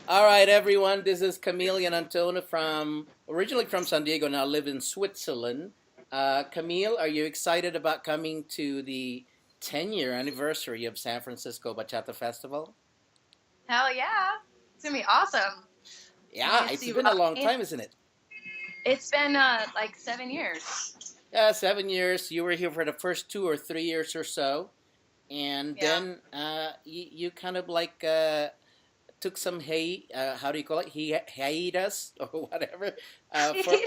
All right, everyone. This is Camille Yannantuono from originally from San Diego. Now live in Switzerland. Camille, are you excited about coming to the 10-year anniversary of San Francisco Bachata Festival? Hell yeah. It's gonna be awesome. I'm Yeah, gonna it's see been a long Rocky. time, isn't it? It's been like 7 years. Yeah, 7 years. You were here for the first 2 or 3 years or so, and Yeah. then you kind of like took some how do you call it? Hiatus or whatever. For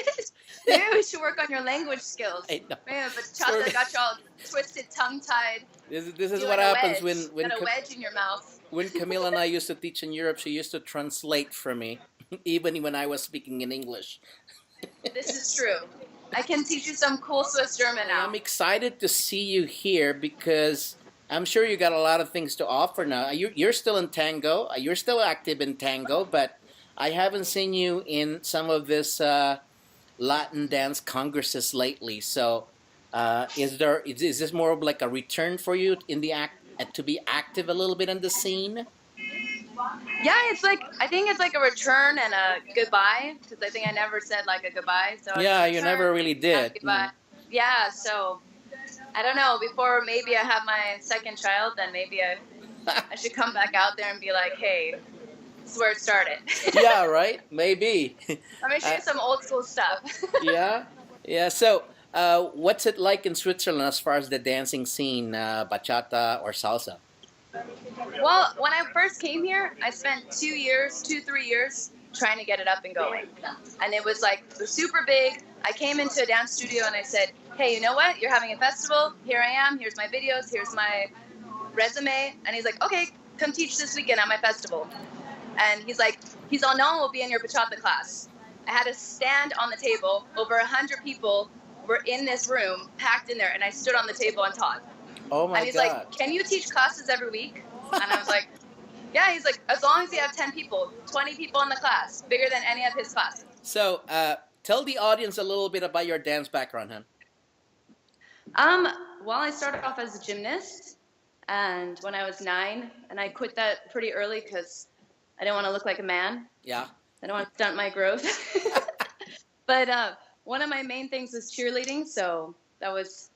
Maybe we should work on your language skills. I know. Man, Sort bachata of. got you all twisted, tongue-tied, This is what doing a happens wedge. Got a wedge in your mouth. when Camille and I used to teach in Europe. She used to translate for me, even when I was speaking in English. This is true. I can teach you some cool Swiss German Hey, I'm now. excited to see you here because I'm sure you got a lot of things to offer now. You're still in Tango. You're still active in Tango, but I haven't seen you in some of this Latin dance congresses lately. So, is this more of like a return for you in the act to be active a little bit in the scene? Yeah, it's like I think it's like a return and a goodbye because I think I never said like a goodbye, so it's a Yeah, you return never really and a did. goodbye. Yeah, so I don't know. Before maybe I have my second child, then maybe I should come back out there and be like, hey, this is where it started. Yeah, right. Maybe. Let me show uh, you some old school stuff. yeah, yeah. So, what's it like in Switzerland as far as the dancing scene, bachata or salsa? Well, when I first came here, I spent 2 years, 3 years trying to get it up and going. And it was super big. I came into a dance studio and I said, hey, you know what? You're having a festival. Here I am. Here's my videos. Here's my resume. And he's like, okay, come teach this weekend at my festival. And he's all, no one will be in your bachata class. I had a stand on the table. Over 100 people were in this room, packed in there, and I stood on the table and taught. Oh And my he's like, God. can you teach classes every week? And I was like, yeah. He's like, as long as you have 10 people, 20 people in the class, bigger than any of his classes. So, tell the audience a little bit about your dance background, huh? Um, well, I started off as a gymnast, and when I was 9, and I quit that pretty early because I didn't want to look like a man. Yeah. I don't want to stunt my growth. But one of my main things was cheerleading, so that was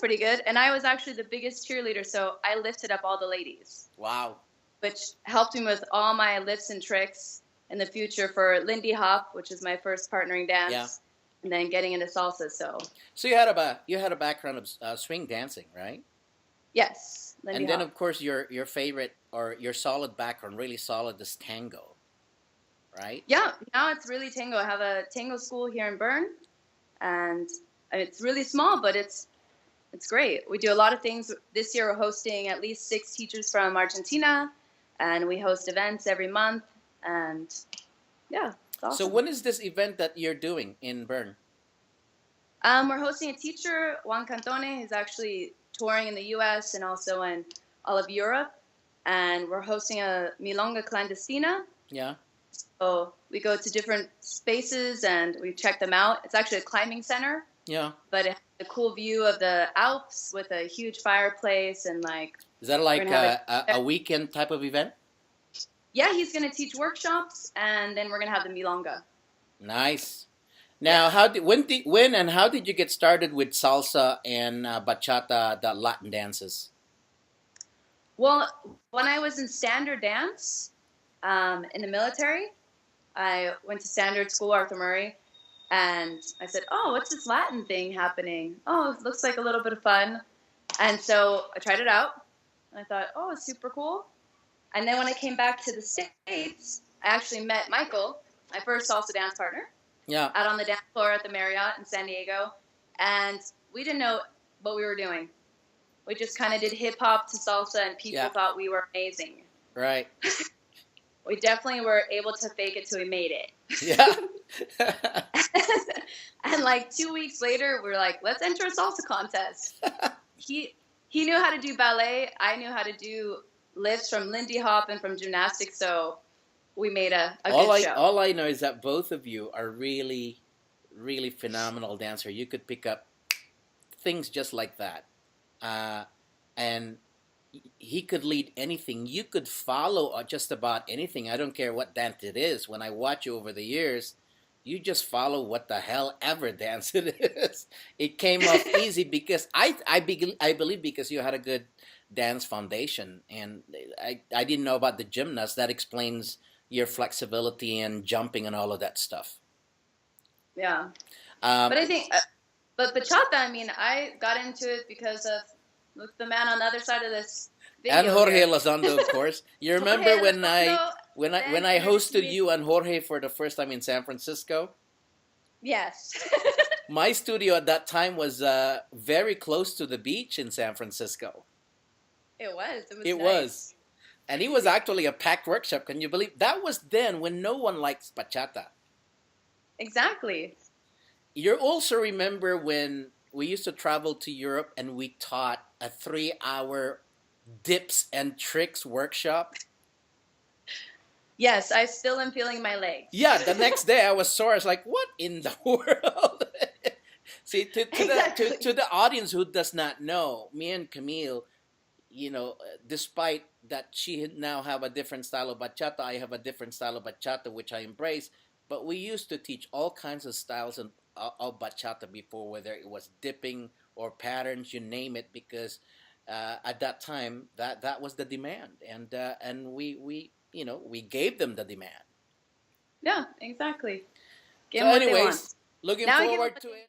pretty good. And I was actually the biggest cheerleader, so I lifted up all the ladies, Wow. which helped me with all my lifts and tricks in the future for Lindy Hop, which is my first partnering dance, Yeah. and then getting into salsa. So So you had a background of swing dancing, right? yes, Lindy And then Hop. of course your favorite or your solid background, really solid, is tango, right? Yeah, now it's really tango. I have a tango school here in Bern, and it's really small, but it's great. We do a lot of things. This year we're hosting at least 6 teachers from Argentina, and we host events every month. And yeah, it's So awesome. when is this event that you're doing in Bern? We're hosting a teacher, Juan Cantone, who's actually touring in the U.S. and also in all of Europe. And we're hosting a Milonga Clandestina. Yeah. So we go to different spaces and we check them out. It's actually a climbing center, Yeah. but it has a cool view of the Alps with a huge fireplace and like Is that we're like gonna have a weekend type of event? yeah, he's gonna teach workshops and then we're gonna have the Milonga. Nice. Now, Yes. when and how did you get started with salsa and bachata, the Latin dances? Well, when I was in standard dance in the military, I went to standard school, Arthur Murray, and I said, oh, what's this Latin thing happening? Oh, it looks like a little bit of fun. And so I tried it out. And I thought, oh, it's super cool. And then when I came back to the States, I actually met Michael, my first salsa dance partner, Yeah. out on the dance floor at the Marriott in San Diego. And we didn't know what we were doing. We just kind of did hip hop to salsa, and people Yeah. thought we were amazing. Right. We definitely were able to fake it till we made it. Yeah. And like 2 weeks later, we were like, let's enter a salsa contest. He knew how to do ballet. I knew how to do lifts from Lindy Hop and from gymnastics. So we made a good show. All I know is that both of you are really, really phenomenal dancer. You could pick up things just like that, and he could lead anything. You could follow just about anything. I don't care what dance it is. When I watch you over the years, you just follow what the hell ever dance it is. It came off easy because I believe because you had a good dance foundation, and I didn't know about the gymnast. That explains your flexibility and jumping and all of that stuff. Yeah. Um, But I think, but bachata, I mean, I got into it because of look the man on the other side of this and video Jorge here. Elizondo, of course. You remember Jorge when Elizondo when then I introduced hosted me. you and Jorge for the first time in San Francisco? Yes. My studio at that time was very close to the beach in San Francisco. It was. It was It nice. was. And it was actually a packed workshop. Can you believe? That was then when no one likes bachata. Exactly. You also remember when we used to travel to Europe and we taught a 3 hour dips and tricks workshop? Yes, I still am feeling my legs. Yeah, the next day I was sore. I was like, what in the world? See, Exactly. to the audience who does not know, me and Camille, despite that she now have a different style of bachata, I have a different style of bachata, which I embrace. But we used to teach all kinds of styles of bachata before, whether it was dipping or patterns, you name it, because at that time that was the demand, and we gave them the demand. Yeah, exactly. Give So, them what they want. anyways, looking Now I give them forward what to they it.